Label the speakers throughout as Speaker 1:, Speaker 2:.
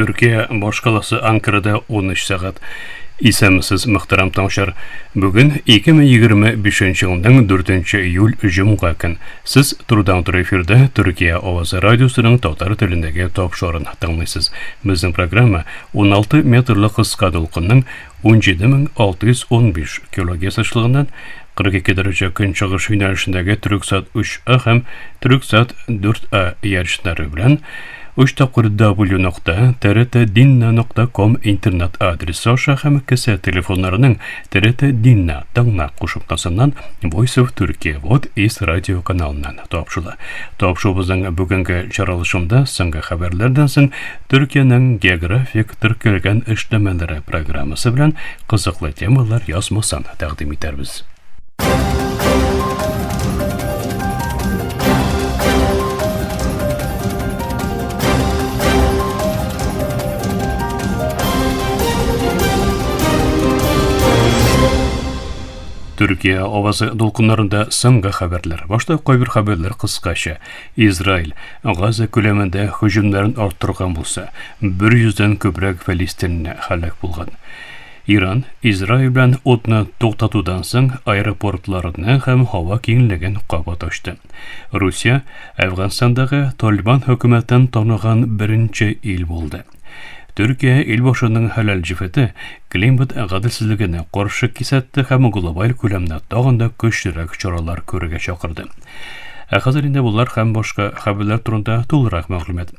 Speaker 1: Türkiye башкаласы Анкарада 13 сәгать. Исәмсез мөхтәрәм таңшар. Бүген 2025 елның 4 июль җомга көн. Сез турыдан тур эфирдә Төркия авазы радиосының татар телендәге тапшырын тыңлыйсыз. Безнең программа 16 метрлык кыска дулкынның 17615 килогерц ашлыгыннан 42 дәрәҗә көнчыгыш юнәлешендәге Түрксат 3А һәм Түрксат 4А ярышлары белән www.trtdinna.com интернет адресы аша һәм кесе телефоннарының TRT Dinna таңна кушымтасыннан Voice of Turkey вот ис радио каналыннан тапшыла. Тапшыбызның бүгенге чаралышында соңгы хәбәрләрдән соң Төркиянең географик теркәлгән эшләмәләре программасы белән кызыклы темалар язмасын тәкъдим итәрбез. Türkiye авазы дулкыннарында соңгы хәбәрләр. Башта кайбер хәбәрләр кыскача. Израиль Газа күләмендә һөҗүмнәрен арттырган булса, 100дән күбрәк фәлистинне һәлак булган. Иран Израиль белән утны туктатудан соң аэропортларны һәм һава киңлеген кабат ачты. Русия Әфганстандагы Талибан хөкүмәтен таныган беренче ил булды. Türkiye илбашының хәләл җифете климат гаделсезлегенә каршы кисәтте һәм глобаль күләмдә тагын да көчлерәк чаралар күрергә чакырды. Хәзер инде булар һәм башка хәбәрләр турында тулырак мәгълүмат.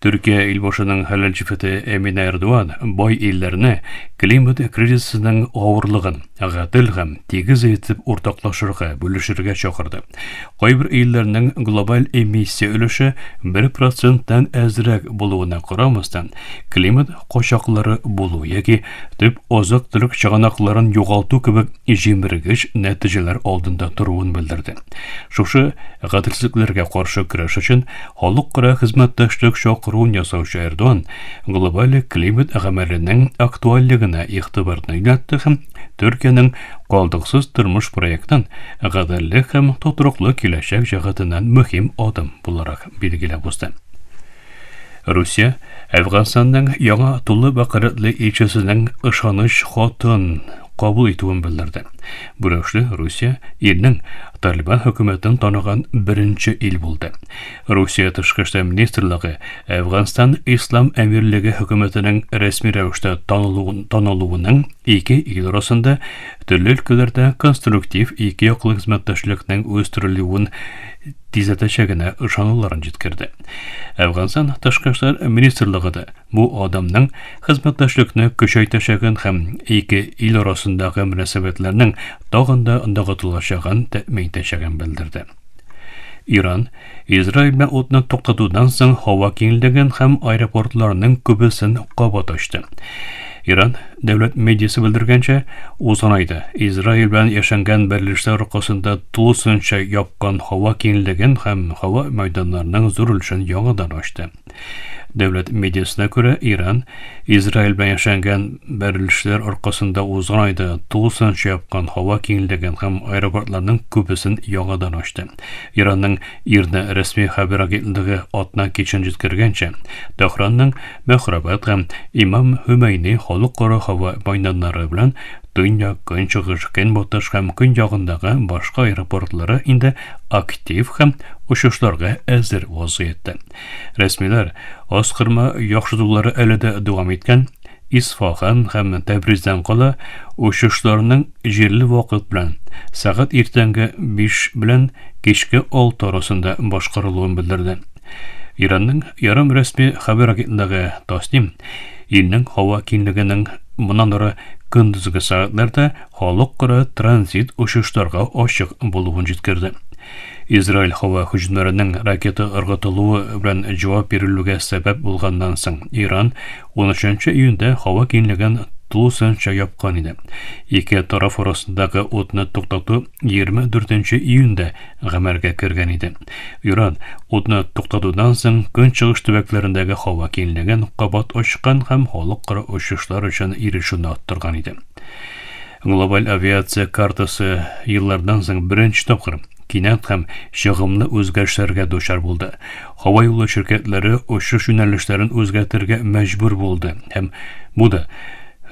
Speaker 1: Türkiye илбашының хәләл җифете Эмин Эрдоган бай илләрне климат кризисының авырлыгын гадел һәм тигез итеп уртаклашырга, бүлешергә чакырды. Кайбер илләрнең глобаль эмиссия өлеше 1%-тан әзрәк булуына карамастан, климат качаклары булу яки төп азык-төлек чыганакларын югалту кебек җимергеч нәтиҗәләр алдында торуын белдерде. Шушы гаделсезлекләргә каршы көрәш өчен халыкара хезмәттәшлек чакыруын ясаучы Эрдоган глобаль климат гамәленең актуальлыгына игътибарны юнәлтте һәм Төркиянең калдыксыз тормыш проектын гаделле һәм тотрыклы киләчәк җәһәтеннән мөһим адым буларак билгеләп узды. Русия Әфганстанның яңа тулы вакытлы илчесенең ышаныч хатын кабул итүен белдерде. Бу рәвешле Русия илнең Талибан хөкүмәтен таныган беренче ил булды. Русия тышкы эшләр министрлыгы Әфганстан Ислам әмирлеге хөкүмәтенең рәсми рәвештә танылуының ике ил арасында төрле өлкәләрдә конструктив ике яклы хезмәттәшлекнең үстерелүен тизәтәчәгенә ышануларын җиткерде. Әфганстан тышкы эшләр министрлыгы да бу адамның хезмәттәшлекне көчәйтәчәген һәм ике ил арасындагы мөнәсәбәтләрнең тагын да ныгытылачагын тәэмин итәчәген белдерде. Иран Израиль белән утны туктатудан соң һава киңлеген һәм аэропортларның күбесен кабат ачты. Иран дәүләт медиасы белдергәнчә, узган айда Израиль белән яшәнгән берлешләр аркасында тулысынча япкан һава киңлеген һәм һава мәйданнарының зур өлешен яңадан ачты. Дәүләт медиасына күрә, Иран Израиль белән яшәнгән берлешләр аркасында узган айда тулысынча япкан һава киңлеген һәм аэропортларның күбесен яңадан ачты. Иранның Ирна рәсми хәбәр агентлыгы атна кичен җиткергәнчә, Тәһранның Мәхрәбат һәм Имам Хümeyni халыкара һава мәйданнары белән Дөнья көнчыгыш, көнбатыш һәм көньягындагы башка аэропортлары инде актив һәм учышларга әзер вазгыятьтә. Рәсмиләр аскырма яхшылыклары әле дә дәвам иткән Исфахан һәм Тәбриздән кала учышларның җирле вакыт белән сәгать иртәнге 5 белән кичке 6 арасында башкарылуын белдерде. Иранның ярым рәсми хәбәр агентлыгы Тасним илнең һава киңлегенең моннан ары көндезге сәгатьләрдә халыкара транзит учышларга ачык булуын җиткерде. Израиль һава һөҗүмнәренең ракета ыргытылуы белән җавап бирелүгә сәбәп булганнан соң Иран 13 июньдә һава киңлеген тулысынча япкан иде. Ике тараф арасындагы утны туктату 24 июньдә гамәлгә кергән иде. Иран утны туктатудан соң көнчыгыш төбәкләрендәге һава киңлеген кабат ачкан һәм халыкара очышлар өчен ирешүне арттырган иде. Глобаль авиация картасы еллардан соң беренче тапкыр кинәт һәм чыгымлы үзгәрешләргә дучар булды. Һава юлы şirkәтләре очыш юнәлешләрен үзгәртергә мәҗбүр булды һәм бу да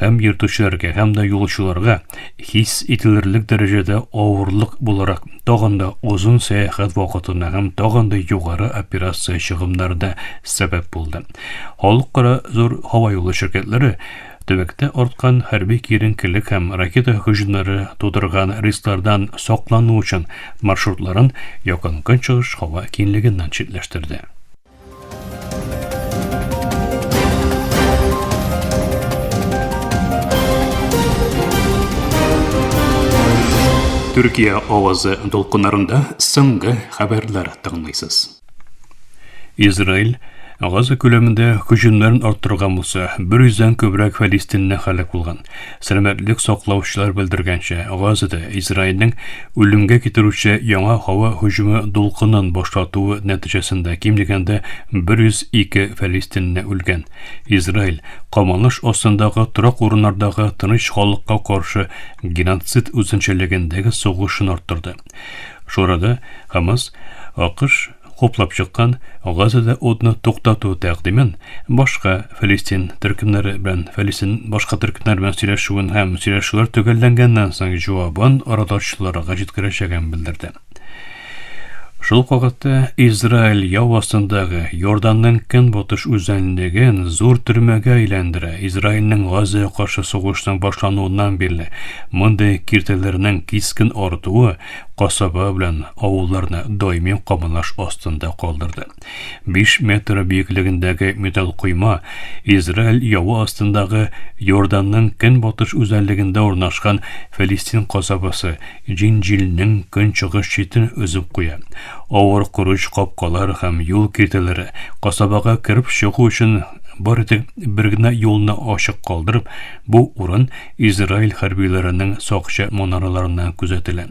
Speaker 1: һәм йөртүчеләргә, һәм дә юлчыларга хис ителерлек дәрәҗәдә авырлык буларак тагын да озын сәяхәт вакытына һәм тагын да югары операция чыгымнарына сәбәп булды. Халыкара зур һава юлы şirkәтләре төбәктә арткан хәрби киеренкелек һәм ракета һөҗүмнәре тудырган рисклардан саклану өчен маршрутларын якын көнчыгыш һава киңлегеннән читләштерде. Türkiye авазы долкыннарында соңгы хәбәрләр тыңлыйсыз. Израиль Газа күләмендә һөҗүмнәрен арттырган булса, 100дән күбрәк фәлистинне һәлак булган. Сәламәтлек саклаучылар белдергәнчә, Газада Израильнең үлемгә китерүче яңа һава һөҗүме дулкынын башлатуы нәтиҗәсендә кимлегендә 102 фәлистинне үлгән. Израиль камалыш астындагы торак урыннардагы тыныч халыкка каршы геноцид үзенчәлегендәге сугышын арттырды. Шурада Хамас, АКШ Хоплап чыккан Газада отны туктату тәкъдимен башка Фәлистин төркемнәре белән башка төркемнәр белән сөйләшүен һәм сөйләшүләр төгәлләнгәннән соң җавабын арадашчыларга җиткерәчәген белдерде. Шул вакытта Израиль яу астындагы Йорданның көнбатыш үзәнлеген зур төрмәгә әйләндерә. Израильнең Газага каршы сугышның башлануыннан бирле мондый киртәләрнең кискен артуы касаба белән авылларны даими камалаш астында калдырды. 5 метр биеклегендәге металл койма Израиль яу астындагы Йорданның көнбатыш үзәнлегендә урнашкан Фәлистин касабасы Җинҗилнең көнчыгыш читен өзеп куя. Авыр курыч капкалар һәм юл киртәләре касабага кирип чыгу өчен бары тик бер генә юлны ачык калдырып, бу урын Израиль хәрбиләренең сакчы манараларыннан күзәтелә.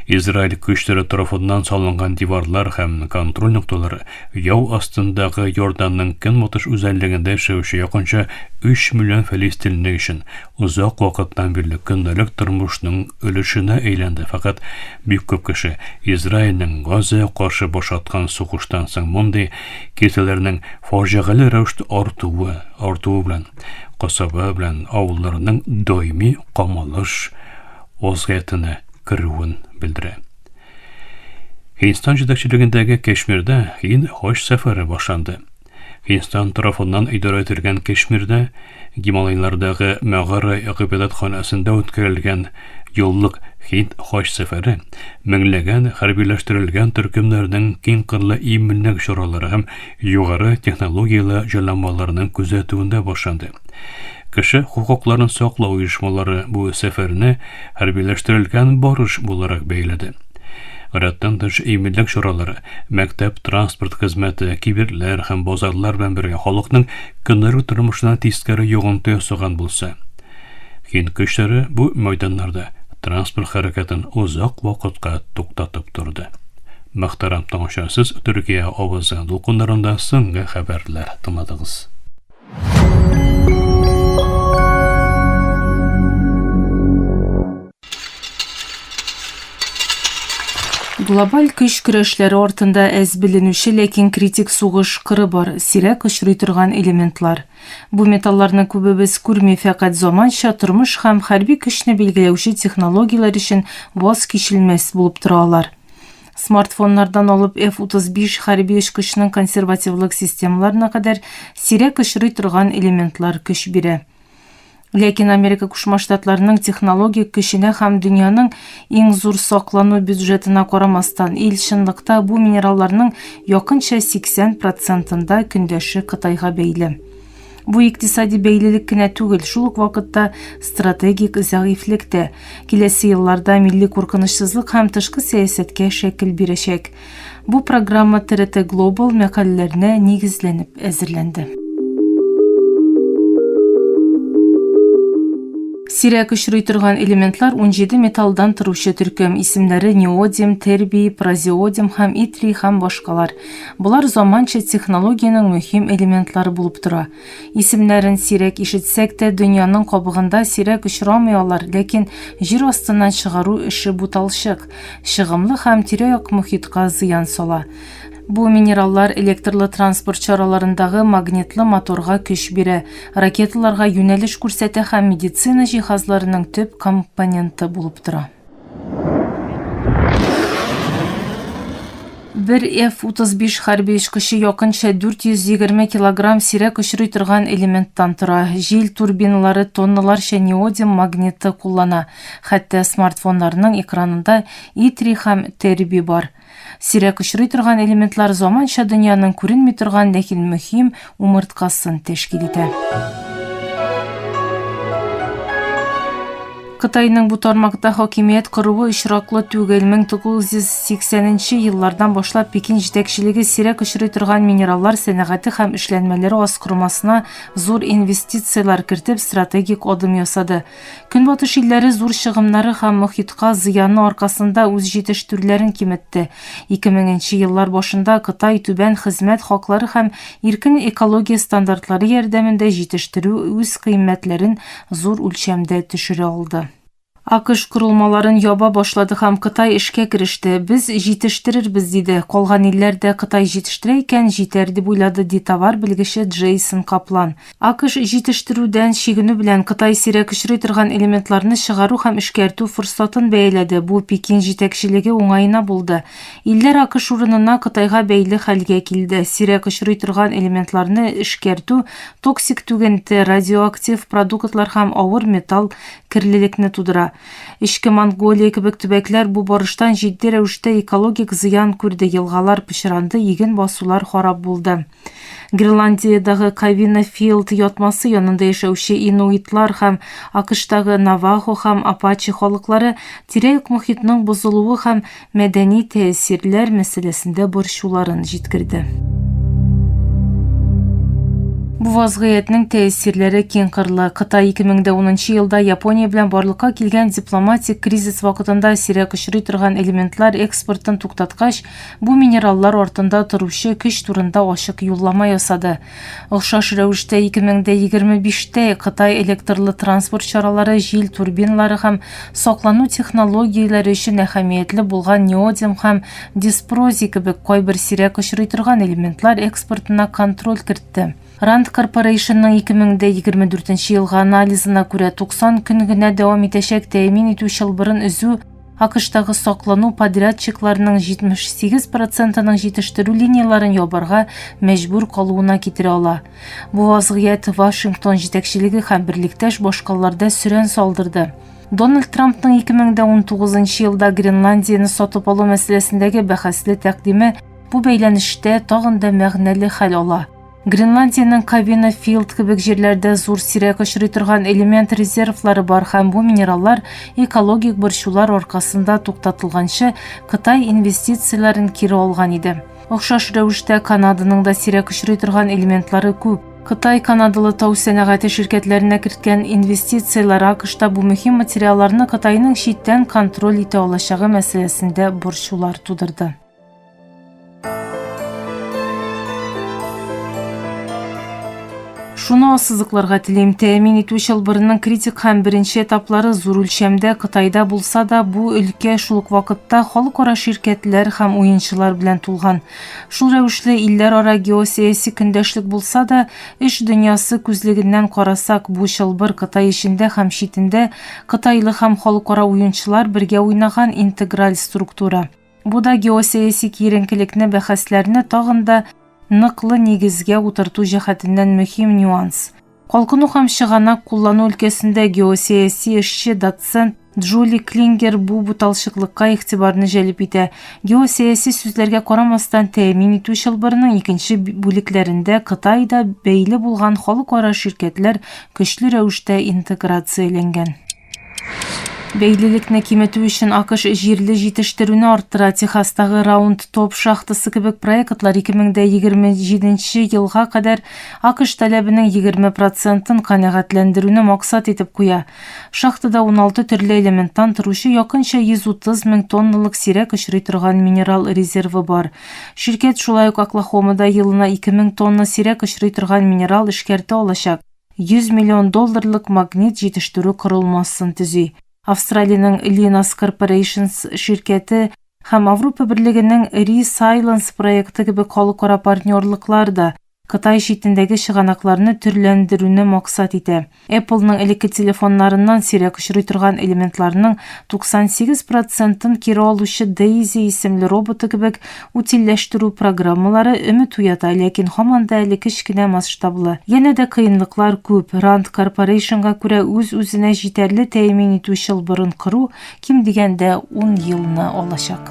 Speaker 1: Израиль көчләре тарафыннан салынган диварлар һәм контроль нукталары яу астындагы Йорданның көнбатыш үзәнлегендә яшәүче якынча 3 миллион фәлистинне өчен узак вакыттан бирле көндәлек тормышның өлешенә әйләнде. Фақат бик күп кеше Израильнең Газага каршы башлаткан сугыштан соң мондый киртәләрнең фаҗигале рәвештә артуы белән касаба белән авылларның даими камалыш вазгыятенә кируен белдерә. Христиан җитәкчелегендәге Кашмирда хаҗ сәфәре башланды. Христиан тарафыннан идарә ителгән Кашмирда Гималайлардагы Мәгара гыйбадәтханәсендә үткәрелгән еллык Хинд хаҗ сәфәре меңләгән хәрбиләштерелгән төркемнәрнең киң кырлы иминлек чаралары һәм югары технологиялы җайланмаларның күзәтүендә башланды. Кеше хукукларын саклау оешмалары бу сәфәрне хәрбиләштерелгән барыш буларак бәйләде. Гадәттән тыш иминлек чаралары, мәктәп, транспорт хезмәте, киберләр һәм базарлар белән бергә халыкның көндәлек тормышына тискәре йогынты ясаган булса, Хинд көчләре бу мәйданнарда транспорт хәрәкәтен узак вакытка туктатып торды. Мөхтәрәм тамашачылар, Төркия авазы дулкыннарында соңгы хәбәрләр тыңладыгыз.
Speaker 2: Глобаль көч көрәшләре артында әз беленүче, ләкин критик сугыш кыры бар, сирәк очрый торган элементлар. Бу металларны күбебез күрми, фәкать заманча тормыш һәм хәрби көчне билгеләүче технологиялар өчен ваз кичилмәс булып торалар. Смартфоннардан алып F-35 хәрби очкычның консервативлык системаларына кадәр сирәк очрый торган элементлар көч бирә. Ләкин Америка Кушма Штатларының технологик көченә һәм дөньяның иң зур саклану бюджетына карамастан, ил чынлыкта бу минералларның якынча 80%-ында көндәше Кытайга бәйле. Бу икътисади бәйлелек кенә түгел, шул ук вакытта стратегик зәгыйфлек тә киләсе елларда милли куркынычсызлык һәм тышкы сәясәткә шәкел бирәчәк. Бу программа TRT Global мәкаләләренә нигезләнеп әзерләнде. Сирәк очрый торган элементлар 17 металлдан торучы төркем, исемнәре неодим, тербий, празеодим һәм итрий һәм башкалар. Булар заманча технологияның мөһим элементлары булып тора. Исемнәрен сирәк ишетсәк тә, дөньяның кабыгында сирәк очрамый алар, ләкин җир астыннан чыгару эше буталчык, чыгымлы һәм тирә-як мөхитка зыян сала. Бу минераллар электрлы транспорт чараларындагы магнитлы моторга көч бирә, ракеталарга юнәлеш күрсәтә һәм медицина җиһазларының төп компоненты булып тора. Бер F-35 хәрби очкычы якынча 420 килограмм сирәк очрый торган элементтан тора. Җил турбиналары тонналарча неодим магниты куллана. Хәтта смартфоннарның экранында итрий һәм тербий бар. Сирәк очрый торган элементлар заманча дөньяның күренми торган, ләкин мөһим умырткасын тәшкил итә. Кытайның бу тармакта хакимият кыруы очраклы түгел. 1980 еллардан башлап Пекин җитәкчелеге сирәк очрый торган минераллар сәнәгате һәм эшләнмәләре аскырмасына зур инвестициялар кертеп стратегик адым ясады. Көнбатыш илләре зур чыгымнары һәм мөхитка зыяны аркасында үз җитештерүләрен киметте. 2000 еллар башында Кытай түбән хезмәт хаклары һәм иркен экология стандартлары ярдәмендә җитештерү үз кыйммәтләрен зур үлчәмдә төшерә алды. АКШ корылмаларын яба башлады һәм Кытай эшкә кереште. Без җитештерербез диде. Калган илләр дә Кытай җитештерә икән җитәр дип уйлады ди товар белгече Джейсон Каплан. АКШ җитештерүдән чигенү белән Кытай сирәк очрый торган элементларны чыгару һәм эшкәртү форсатын бәяләде. Бу Пекин җитәкчелеге уңаена булды. Илләр АКШ урынына Кытайга бәйле хәлгә килде. Сирәк очрый торган элементларны эшкәртү токсик түгенте, радиоактив продуктлар һәм авыр металл кирлелекне тудыра. Ишке Монголия кебек төбәкләр бу барыштан җитди рәвештә экологик зыян күрде. Елгалар пычранды, иген басулар харап булды. Гренландиядагы Кавина Филд ятмасы янында яшәүче инуитлар һәм АКШтагы Навахо һәм Апачи халыклары тирә-як мөхитнең бозылуы һәм мәдәни тәэсирләр мәсьәләсендә борчуларын җиткерде. Бу вазгыятьнең тәэсирләре киң кырлы. Кытай 2010 елда Япония белән барлыкка килгән дипломатик кризис вакытында сирәк очрый торган элементлар экспортын туктаткач, бу минераллар артында торучы көч турында ачык юллама ясады. Охшаш рәвештә 2025тә Кытай электрлы транспорт чаралары, җил турбиналары һәм саклану технологияләре өчен әһәмиятле булган неодим һәм диспрозий кебек кайбер сирәк очрый торган элементлар экспортына контроль кертте. Rand Corporation'ның 2024 елга анализына күрә 90 көн генә дәвам итәчәк тәэмин итү чылбырын өзү АКШтагы саклану подрядчикларының 78%-ның җитештерү линияларын ябарга мәҗбүр калуына китерә ала. Бу вазгыять Вашингтон җитәкчелеге һәм берлектәш башкаларда сүрән салдырды. Дональд Трампның 2019 елда Гренландияны сатып алу мәсьәләсендәге бәхәсле тәкъдиме бу бәйләнештә тагын да мәгънәле хәл ала. Гренландияның Кавина Филд кебек җирләрдә зур сирәк очрый торган элемент резервлары бар һәм бу минераллар экологик борчулар аркасында туктатылганчы Кытай инвестицияләрен кире алган иде. Охшаш рәвештә Канаданың да сирәк очрый торган элементлары күп. Кытай канадалы тау сәнәгате ширкәтләренә керткән инвестицияләр АКШта бу мөһим материалларны Кытайның читтән контроль итә алачагы мәсьәләсендә борчулар тудырды. Шуны ассызыкларга телим, тәэмин итү чылбырының критик һәм беренче этаплары зур үлчәмдә Кытайда булса да, бу өлкә шул ук вакытта халыкара ширкәтләр һәм уенчылар белән тулган. Шул рәвешле илләр ара геосәяси көндәшлек булса да, эш дөньясы күзлегеннән карасак, бу чылбыр Кытай эчендә һәм читендә кытайлы һәм халыкара уенчылар бергә уйнаган интеграль структура. Бу да геосәяси киеренкелекне бәхәсләрне тагын да ныклы нигезгә утырту җәһәтеннән мөһим нюанс. Калкыну һәм чыганак куллану өлкәсендә геосәяси эшче доцент Джули Клингер бу буталчыклыкка игътибарны җәлеп итә. Геосәяси сүзләргә карамастан, тәэмин итү чылбырының икенче бүлекләрендә Кытайда бәйле булган халыкара ширкәтләр көчле рәвештә интеграцияләнгән. Бейлілікні кемету үшін ақш жерлі жетіштіріні арттыра. Техастағы раунд топ шахтасы кебек проектлар 2027 жылға қадар ақш талабының 20%-ын қанағатлендіруіні мақсат етіп қоя. Шахтада 16 түрлі элементтан тұрушы якынша 130 мың тонналық сирек ұшырый тұрған минерал резерві бар. Шirket шулай ук Оклахомада йылына 2000 тонна сирек ұшырый тұрған минерал ішкерті олашак. $100 миллион магнит жетіштіру құрылмасын түзей. Австралияның Linas Corporations şirketi һәм Авропа Берлегенең Resilience проекты кебек халыкара партнерлыклар да Кытай шитендәге чыганакларны төрләндерүне максат итә. Apple'ның элекке телефоннарыннан сирәк очрый торган элементларның 98%-ын кире алучы Daisy исемле роботы кебек утилләштерү программалары өмет уята, ләкин һаман да әле кечкенә масштаблы. Янә дә кыенлыклар күп. Rand Corporationга күрә үз-үзенә җитәрле тәэмин итү чылбырын кыру ким дигәндә 10 елны алачак.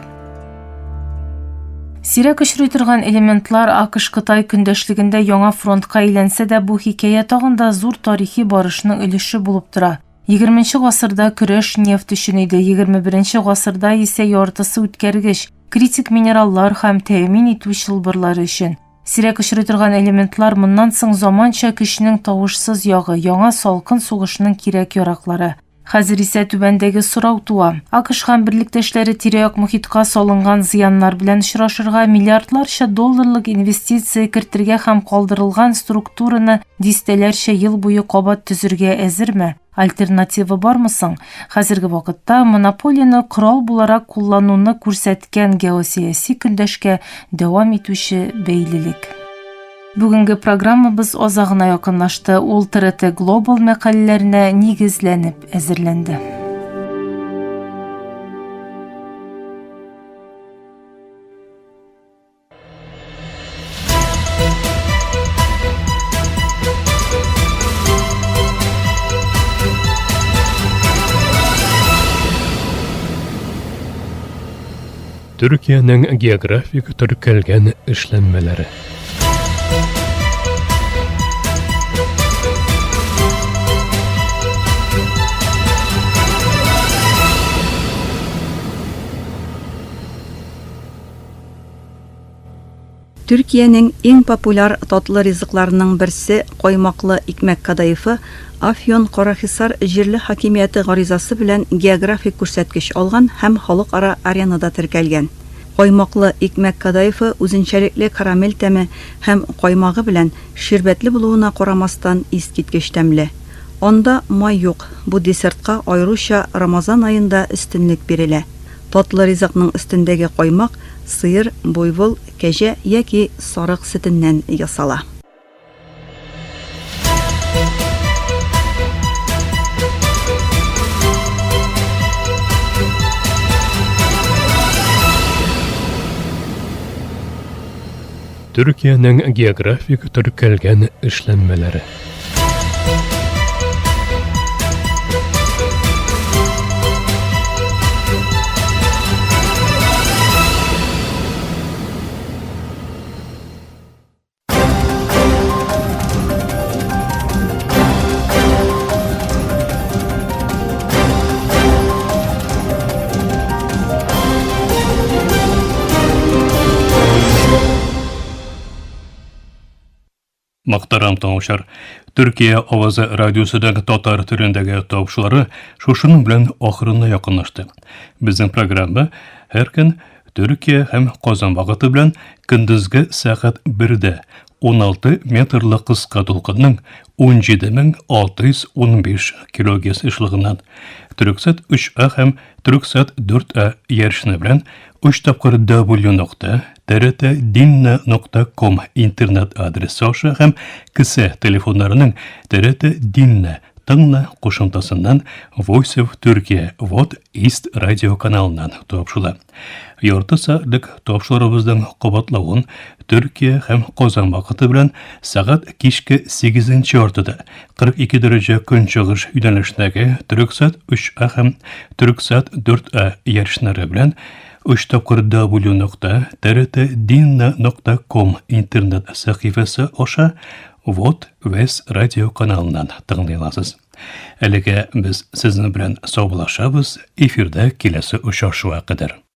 Speaker 2: Сирәк очрый торган элементлар АКШ-Кытай көндәшлегендә яңа фронтка әйләнсә дә, бу хикәя тагында зур тарихи барышның өлеше булып тора. 20-нче гасырда көрәш нефть өчен иде, 21-нче гасырда исә яртысы үткәргеч, критик минераллар һәм тәэмин итү чылбырлары өчен. Сирәк очрый торган элементлар моннан соң заманча көчнең тавышсыз ягы, яңа салкын сугышның кирәк-яраклары. Хәзер исә түбәндәге сорау туа. АКШ һәм берлектәшләре тирә-як мохитка салынган зыяннар белән очрашырга миллиардларча долларлык инвестиция кертергә һәм калдырылган структураны дистәләрчә ел буе кабат төзергә әзерме? Альтернатива бармы соң? Хәзерге вакытта монополияны корал буларак куллануны күрсәткән геосәяси көндәшкә дәвам итүче бәйлелек. Бүгенге программабыз азагына якынлашты. Ул ТРТ Global мәкаләләренә нигезләнеп әзерләнде.
Speaker 1: Төркиянең географик төркәлгән эшләнмәләре.
Speaker 3: Türkiye'nin en popüler tatlı rızıklarının birisi koymaklı ikmek kadayıfı Afyon Karahisar җирле хакимияте гаризасы белән географик күрсәткеч алган һәм халыкара аренада теркәлгән. Каймаклы икмәк кадайфы үзенчәлекле карамель тәме һәм каймагы белән ширбәтле булуына карамастан искиткеч тәмле. Анда май юк. Бу десертка аеруча Рамазан аенда өстенлек бирелә. Татлы ризыкның өстендәге каймак сыер, буйвол, кәҗә яки сарык сөтеннән ясала.
Speaker 1: Төркиянең географик төркәлгән эшләнмәләре. Мактарам таңышар. Түркия авазы радиосыдагы татар төрендәге тавышлары шушының белән ахырына якынлашты. Безнең программа һәр көн Түркия һәм Казан вакыты белән көндезге сәгать 1дә 16 метрлы кыска толкынның 17615 кГц эшлегеннән Түрксат 3А һәм Түрксат 4А ярышны белән 3 тапкыр www.trtdinna.com интернет адресы аша һәм кесе телефоннарының TRT Dinna тыңла кушымтасыннан Voice of Turkey Вот East радио каналынан тапшыла. Ярты сәгатьлек тапшырыбызның кабатлавын Түркия һәм Казан вакыты белән сәгать кичке 8 яртыда 42 дәрәҗә көнчыгыш юнәлешендәге Түрксат 3А һәм Түрксат 4А ярышлары белән 3 тапкыр www.trtdinna.com интернет сәхифәсе аша Вот Вес радио каналынан тыңлый аласыз. Әлегә без сезнең белән саубуллашабыз, эфирдә киләсе очрашуга кадәр.